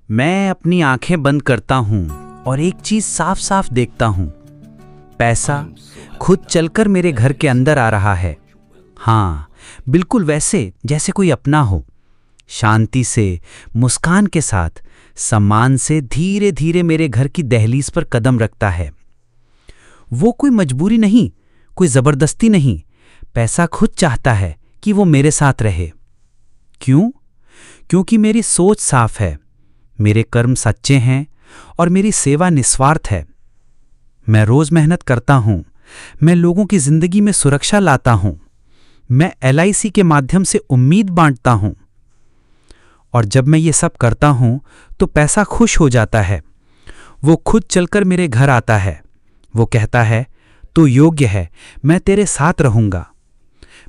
मैं अपनी आंखें बंद करता हूं और एक चीज साफ साफ देखता हूं। पैसा खुद चलकर मेरे घर के अंदर आ रहा है। हाँ, बिल्कुल वैसे जैसे कोई अपना हो। शांति से, मुस्कान के साथ, सम्मान से धीरे धीरे मेरे घर की दहलीज पर कदम रखता है। वो कोई मजबूरी नहीं, कोई जबरदस्ती नहीं। पैसा खुद चाहता है कि वो मेरे साथ रहे। क्यों? क्योंकि मेरी सोच साफ है, मेरे कर्म सच्चे हैं और मेरी सेवा निस्वार्थ है। मैं रोज मेहनत करता हूं, मैं लोगों की जिंदगी में सुरक्षा लाता हूं, मैं LIC के माध्यम से उम्मीद बांटता हूं। और जब मैं ये सब करता हूं तो पैसा खुश हो जाता है। वो खुद चलकर मेरे घर आता है। वो कहता है, तू योग्य है, मैं तेरे साथ रहूंगा।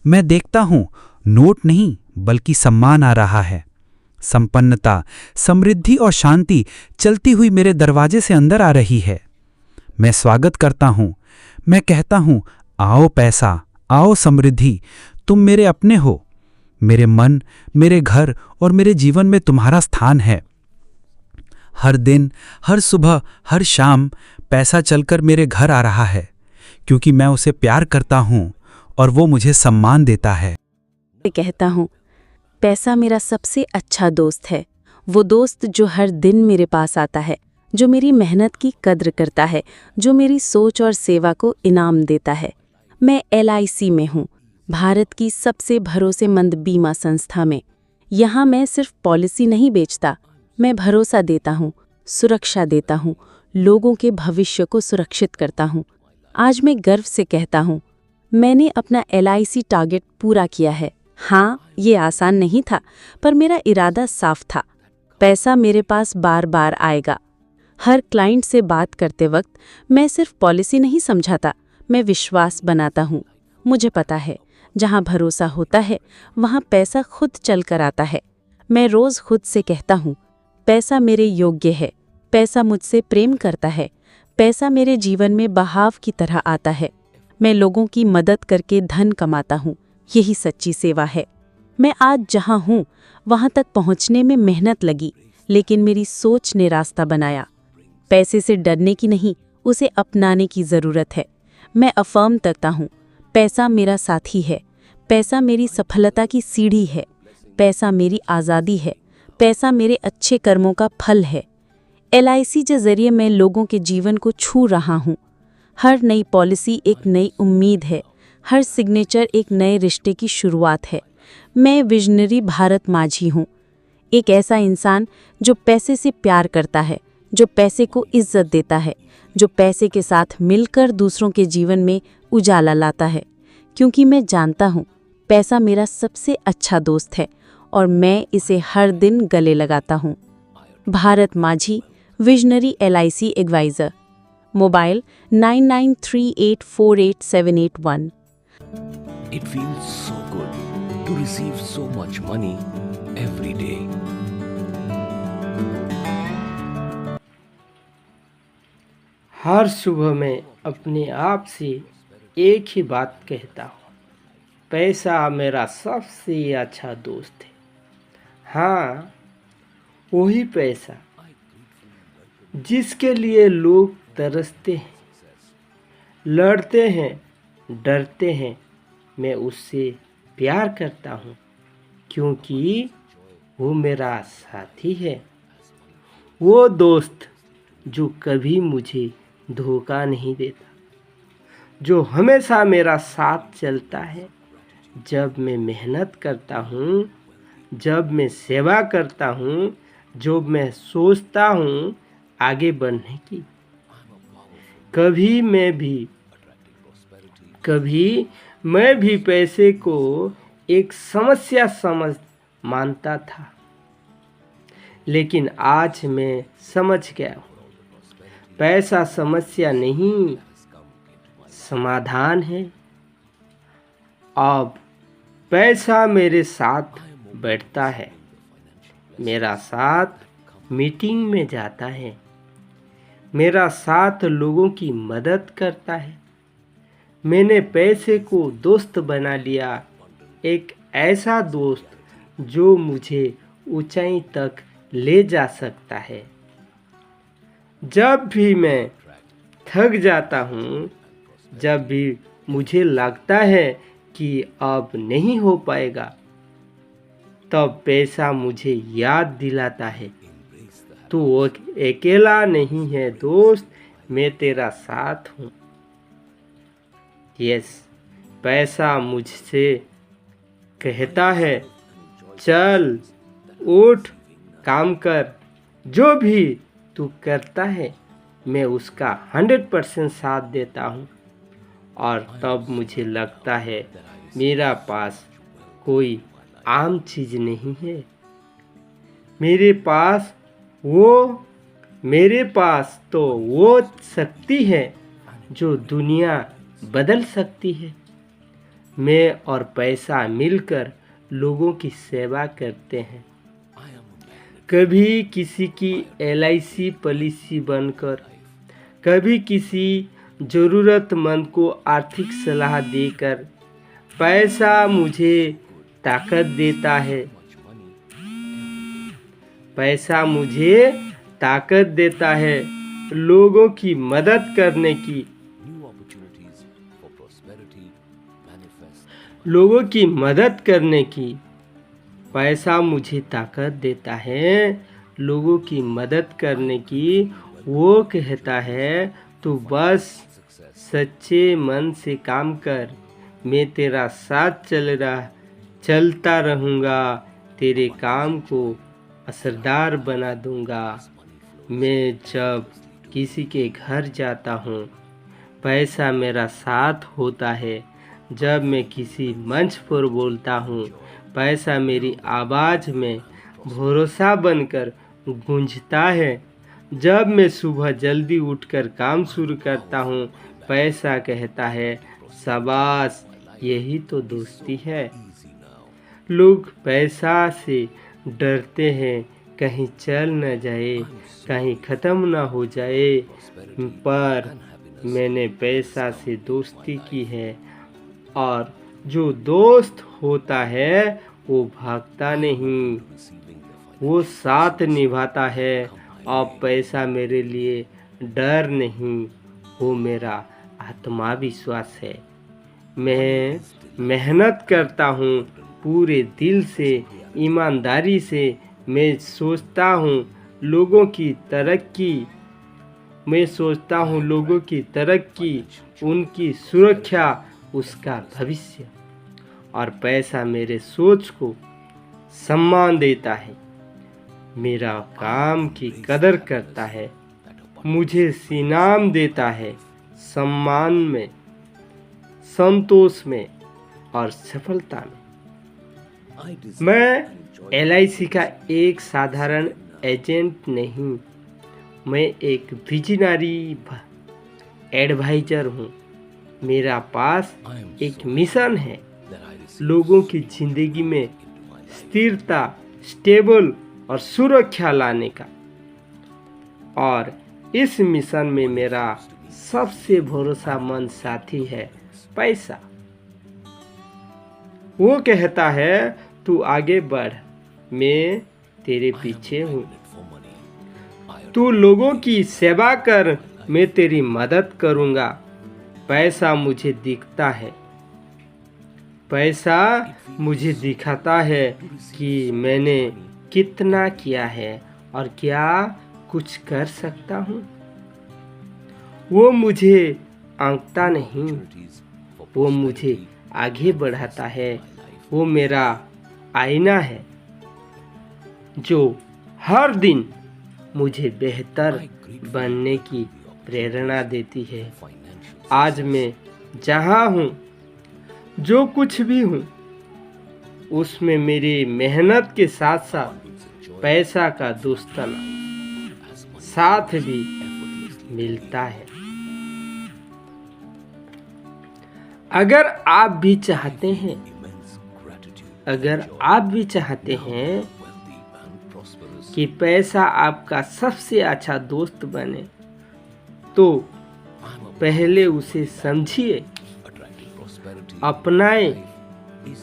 मैं देखता हूं, नोट नहीं बल्कि सम्मान आ रहा है। संपन्नता, समृद्धि और शांति चलती हुई मेरे दरवाजे से अंदर आ रही है। मैं स्वागत करता हूं, मैं कहता हूं, आओ पैसा, आओ समृद्धि, तुम मेरे अपने हो। मेरे मन, मेरे घर और मेरे जीवन में तुम्हारा स्थान है। हर दिन, हर सुबह, हर शाम पैसा चलकर मेरे घर आ रहा है, क्योंकि मैं उसे प्यार करता हूं और वो मुझे सम्मान देता है। मैं कहता हूँ, पैसा मेरा सबसे अच्छा दोस्त है। वो दोस्त जो हर दिन मेरे पास आता है, जो मेरी मेहनत की कद्र करता है, जो मेरी सोच और सेवा को इनाम देता है। मैं LIC में हूँ, भारत की सबसे भरोसेमंद बीमा संस्था में। यहाँ मैं सिर्फ पॉलिसी नहीं बेचता, मैं भरोसा देता हूँ, सुरक्षा देता हूँ, लोगों के भविष्य को सुरक्षित करता हूँ। आज मैं गर्व से कहता हूँ, मैंने अपना LIC टारगेट पूरा किया है। हाँ, ये आसान नहीं था, पर मेरा इरादा साफ था। पैसा मेरे पास बार बार आएगा। हर क्लाइंट से बात करते वक्त मैं सिर्फ पॉलिसी नहीं समझाता, मैं विश्वास बनाता हूँ। मुझे पता है, जहाँ भरोसा होता है वहाँ पैसा खुद चल कर आता है। मैं रोज़ खुद से कहता हूँ, पैसा मेरे योग्य है, पैसा मुझसे प्रेम करता है, पैसा मेरे जीवन में बहाव की तरह आता है। मैं लोगों की मदद करके धन कमाता हूँ, यही सच्ची सेवा है। मैं आज जहाँ हूँ वहाँ तक पहुँचने में मेहनत लगी, लेकिन मेरी सोच ने रास्ता बनाया। पैसे से डरने की नहीं, उसे अपनाने की ज़रूरत है। मैं अफर्म करता हूँ, पैसा मेरा साथी है, पैसा मेरी सफलता की सीढ़ी है, पैसा मेरी आज़ादी है, पैसा मेरे अच्छे कर्मों का फल है। LIC के जरिए मैं लोगों के जीवन को छू रहा हूँ। हर नई पॉलिसी एक नई उम्मीद है, हर सिग्नेचर एक नए रिश्ते की शुरुआत है। मैं विजनरी भारत माझी हूँ, एक ऐसा इंसान जो पैसे से प्यार करता है, जो पैसे को इज्जत देता है, जो पैसे के साथ मिलकर दूसरों के जीवन में उजाला लाता है। क्योंकि मैं जानता हूँ, पैसा मेरा सबसे अच्छा दोस्त है और मैं इसे हर दिन गले लगाता हूँ। Bharat Majhi, visionary LIC advisor. Mobile 9938487881। It feels so good to receive so much money every day. हर सुबह मैं अपने आप से एक ही बात कहता हूँ, पैसा मेरा सबसे अच्छा दोस्त है। हाँ, वही पैसा जिसके लिए लोग तरसते हैं, लड़ते हैं, डरते हैं। मैं उससे प्यार करता हूँ, क्योंकि वो मेरा साथी है। वो दोस्त जो कभी मुझे धोखा नहीं देता, जो हमेशा मेरा साथ चलता है। जब मैं मेहनत करता हूँ, जब मैं सेवा करता हूँ, जब मैं सोचता हूँ आगे बढ़ने की। कभी मैं भी पैसे को एक समस्या मानता था, लेकिन आज मैं समझ गया हूँ, पैसा समस्या नहीं, समाधान है। अब पैसा मेरे साथ बैठता है, मेरा साथ मीटिंग में जाता है, मेरा साथ लोगों की मदद करता है। मैंने पैसे को दोस्त बना लिया, एक ऐसा दोस्त जो मुझे ऊंचाई तक ले जा सकता है। जब भी मैं थक जाता हूँ, जब भी मुझे लगता है कि अब नहीं हो पाएगा, तब पैसा मुझे याद दिलाता है, तू अकेला नहीं है दोस्त, मैं तेरा साथ हूँ। यस, पैसा मुझसे कहता है, चल उठ, काम कर। जो भी तू करता है मैं उसका 100% साथ देता हूँ। और तब मुझे लगता है मेरा पास कोई आम चीज़ नहीं है। मेरे पास तो वो शक्ति है जो दुनिया बदल सकती है। मैं और पैसा मिलकर लोगों की सेवा करते हैं। कभी किसी की LIC पॉलिसी बनकर, कभी किसी ज़रूरतमंद को आर्थिक सलाह देकर। पैसा मुझे ताकत देता है। पैसा मुझे ताकत देता है लोगों की मदद करने की। लोगों की मदद करने की। पैसा मुझे ताकत देता है लोगों की मदद करने की। वो कहता है, तू बस सच्चे मन से काम कर, मैं तेरा साथ चलता रहूँगा, तेरे काम को असरदार बना दूँगा। मैं जब किसी के घर जाता हूँ, पैसा मेरा साथ होता है। जब मैं किसी मंच पर बोलता हूँ, पैसा मेरी आवाज़ में भरोसा बनकर गूंजता है। जब मैं सुबह जल्दी उठकर काम शुरू करता हूँ, पैसा कहता है, शाबाश, यही तो दोस्ती है। लोग पैसा से डरते हैं, कहीं चल न जाए, कहीं ख़त्म न हो जाए, पर मैंने पैसा से दोस्ती की है। और जो दोस्त होता है वो भागता नहीं, वो साथ निभाता है। अब पैसा मेरे लिए डर नहीं, वो मेरा आत्मविश्वास है। मैं मेहनत करता हूँ पूरे दिल से, ईमानदारी से। मैं सोचता हूँ लोगों की तरक्की, उनकी सुरक्षा, उसका भविष्य। और पैसा मेरे सोच को सम्मान देता है, मेरा काम की कदर करता है, मुझे इनाम देता है, सम्मान में, संतोष में और सफलता में। मैं LIC का एक साधारण एजेंट नहीं, मैं एक विजनरी एडवाइजर हूँ। मेरा पास एक मिशन है, लोगों की जिंदगी में स्थिरता, स्टेबल और सुरक्षा लाने का। और इस मिशन में मेरा सबसे भरोसेमंद साथी है पैसा। वो कहता है, तू आगे बढ़, मैं तेरे पीछे हूँ। तू लोगों की सेवा कर, मैं तेरी मदद करूँगा। पैसा मुझे दिखता है, पैसा मुझे दिखाता है कि मैंने कितना किया है और क्या कुछ कर सकता हूँ। वो मुझे आंकता नहीं, वो मुझे आगे बढ़ाता है। वो मेरा आईना है जो हर दिन मुझे बेहतर बनने की प्रेरणा देती है। आज मैं जहाँ हूँ, जो कुछ भी हूँ, उसमें मेरी मेहनत के साथ साथ पैसा का दोस्ताना साथ भी मिलता है। अगर आप भी चाहते हैं कि पैसा आपका सबसे अच्छा दोस्त बने, तो पहले उसे समझिए, अपनाएं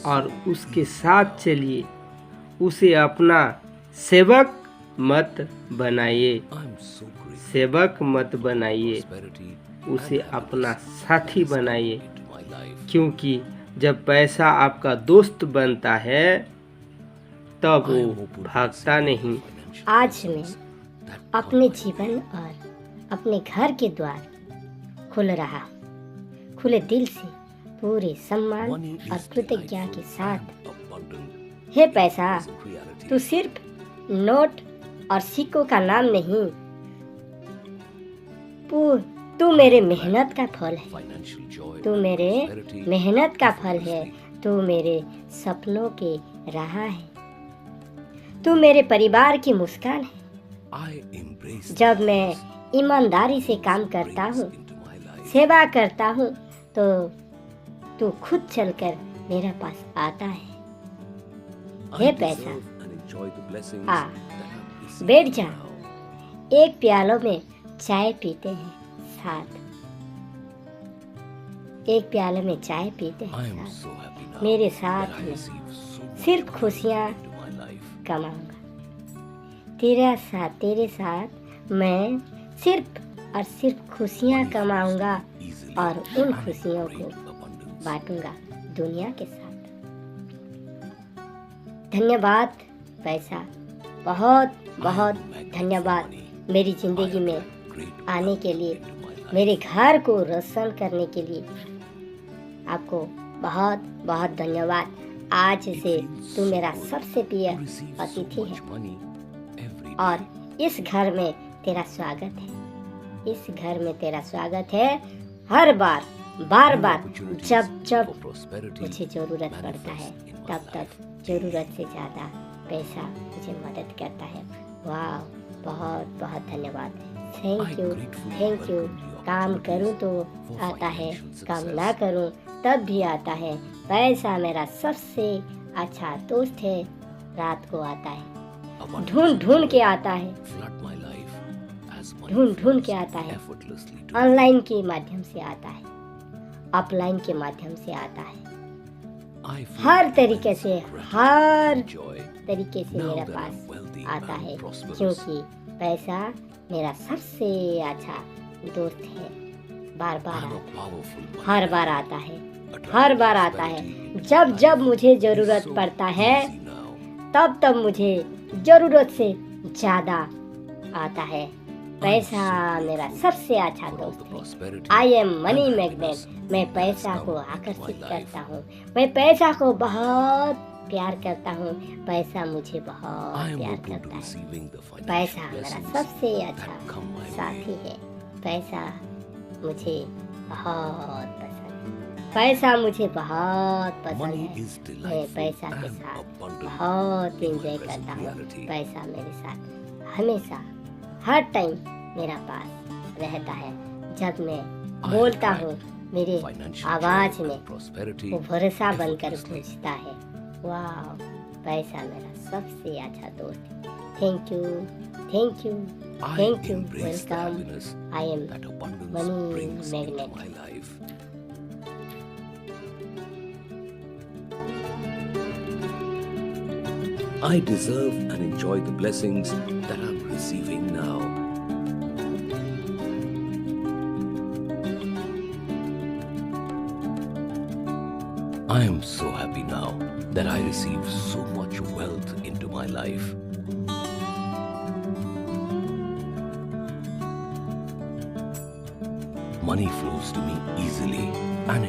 और उसके साथ चलिए। उसे अपना सेवक मत बनाइए, I'm so grateful. सेवक मत बनाइए, Prosperity उसे and अपना happiness साथी बनाइए, into my life. क्योंकि जब पैसा आपका दोस्त बनता है तब I am वो open to भागता receiving नहीं। financial आज मैं blessings that come अपने my way. जीवन और अपने घर के द्वार खुल रहा खुले दिल से पूरे सम्मान Money और is कृतज्ञता के delightful साथ। and abundant. हे पैसा, Isn't reality. तू सिर्फ नोट और सिक्कों का नाम नहीं, तू मेरे मेहनत का फल है। Financial joy तू and मेरे prosperity मेहनत का फल है। effortlessly. तू मेरे सपनों के राह है। तू मेरे परिवार की मुस्कान है। I embrace जब the मैं happiness ईमानदारी से that काम brings करता हूँ, into my life. सेवा करता हूँ, तो तू खुद चलकर मेरे पास आता है। I हे पैसा, deserve and enjoy the blessings uh, that I'm receiving बैठ जा। now. एक प्यालों में चाय पीते हैं साथ। एक प्याले में चाय पीते I हैं am साथ। so happy now मेरे that साथ I में receive so much सिर्फ joy खुशियाँ into my life. कमाऊंगा। तेरे साथ मैं सिर्फ और सिर्फ खुशियाँ Money कमाऊंगा flows easily और उन and खुशियों in को great abundance. बांटूंगा दुनिया के साथ। धन्यवाद पैसा, बहुत बहुत I am magnet for धन्यवाद money. मेरी I जिंदगी में attract great आने wealth के लिए, into my life. मेरे घर को रोशन करने के लिए। आपको बहुत बहुत धन्यवाद। आज It से feels तू so मेरा good सबसे प्रिय to receive so अतिथि है much money every day. और इस घर में तेरा स्वागत है। इस घर में तेरा स्वागत है। हर बार बार New बार opportunities जब for prosperity मुझे ज़रूरत पड़ता है, manifest in my तब life. ज़रूरत से ज़्यादा पैसा मुझे मदद करता है। वाह, बहुत बहुत धन्यवाद। Thank you, thank you. काम करूं तो आता है, काम ना करूं तब भी आता है। पैसा मेरा सबसे अच्छा दोस्त है। रात को आता है, Abundance ढूंढ ढूंढ and के joy आता है, flood my life as money ढूंढ ढूंढ flows के आता है। effortlessly to me. ऑनलाइन के माध्यम से आता है, ऑफलाइन के माध्यम से आता है। I feel हर तरीके immense से, gratitude हर and joy तरीके से now मेरे that पास I'm wealthy आता and है, prosperous. क्योंकि पैसा मेरा सबसे अच्छा दोस्त है। बार बार I'm a आता है, powerful money हर बार magnet, आता है, attracting हर बार आता है। prosperity into जब my जब life. मुझे It's ज़रूरत so पड़ता है, easy now. तब तब मुझे ज़रूरत से ज़्यादा आता है। पैसा मेरा सबसे अच्छा For all दोस्त the है। prosperity I am money and magnet. happiness मैं that has पैसा come को into my आकर्षित life. करता हूँ। मैं पैसा को बहुत प्यार करता हूँ। पैसा मुझे बहुत I am प्यार open to करता है। receiving the पैसा financial मेरा blessings सबसे that अच्छा come my way. साथी है। पैसा मुझे बहुत पसंद है। पैसा मुझे बहुत पसंद Money है। is मैं delightful पैसा के and साथ abundant बहुत in my एंजॉय present करता हूँ। reality. पैसा मेरे साथ हमेशा, हर टाइम मेरा पास रहता है। जब मैं I बोलता attract हूँ, मेरे financial आवाज़ joy में and prosperity वो भरोसा बनकर effortlessly. पूछता है। वाह, पैसा मेरा सबसे अच्छा दोस्त है। Thank you, thank you, I thank you. embrace the welcome. happiness I am that abundance money brings into magnet. my life. I deserve and enjoy the blessings that I'm receiving now. I am so happy now that I receive so much wealth into my life. Money flows to me easily and in